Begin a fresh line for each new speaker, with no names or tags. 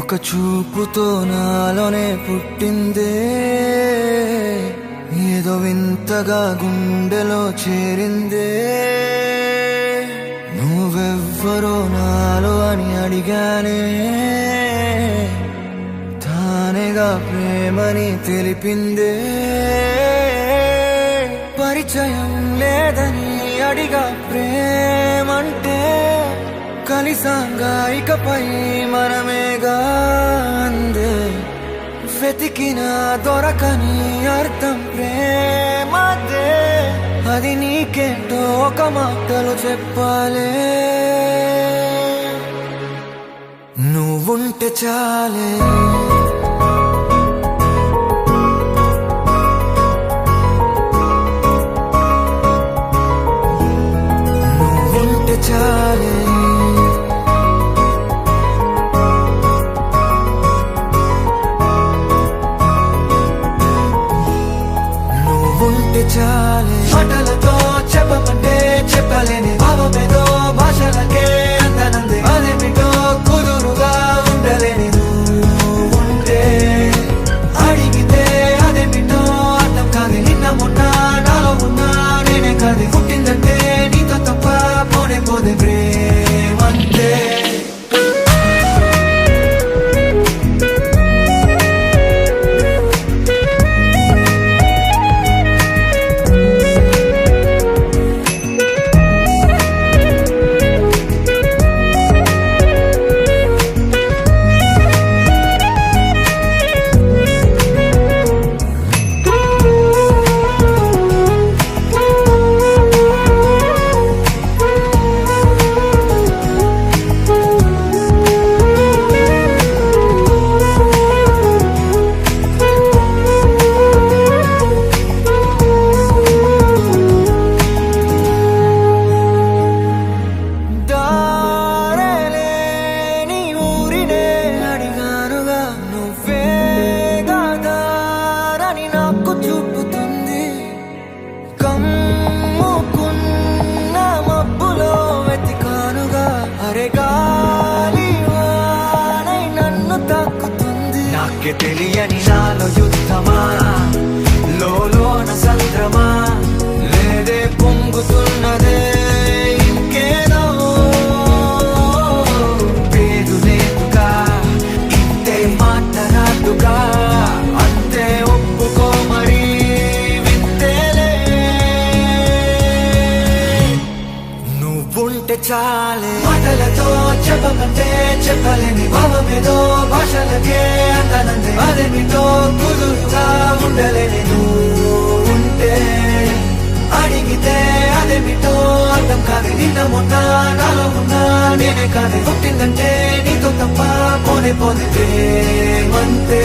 ఒక చూపుతో నాలోనే పుట్టిందే, ఏదో వింతగా గుండెలో చేరిందే. నువ్వెవ్వరో నాలో అని అడిగానే, తానేగా ప్రేమని తెలిపిందే. పరిచయం లేదని అడిగా ప్రేమంటే, కలిసాంగా ఇకపై మనమేగా అందే. వెతికిన దొరకని అర్థం ప్రేమదే, అది నీకేంటో ఒక మాటలు చెప్పాలే. నువ్వుంటే చాలే, నువ్వుంటే చాలే, నువ్వుంటే చాలే. మాటలతో చెప్పమంటే చెప్పలేని భావమేదో భాషలకే అందనందే. అదేమిటో కుదురుగా ఉండలేని నువ్వుంటే, అడిగితే అదేమిటో అర్థం కాదు. నిన్న మొన్న నాలో ఉన్నా నేనే కాదు. పుట్టిందంటే నీతో తప్ప పోనే పోదే ప్రేమంతే. నాకే తెలియని నాలో యుద్ధమా, లోన సంద్రమా, లేదే పొంగుతున్నదే ఇంకేదో. పేరు లేదుగా ఇంతే మాట్లాడుగా, అంతే ఒప్పుకో మరి వింతేలే. నువ్వుంటే చాలే, మాటలతో చెప్పమంటే చెప్పలేని భావమేదో భాషలకే అందనందే. అదేమిటో కుదురుగా ఉండలేని నువ్వుంటే, అడిగితే అదేమిటో అర్థం కాదు. నిన్న మొన్న నాలో ఉన్నా నేనే కాదు. పుట్టిందంటే నీతో తప్ప పోనే పోదే ప్రేమంతే.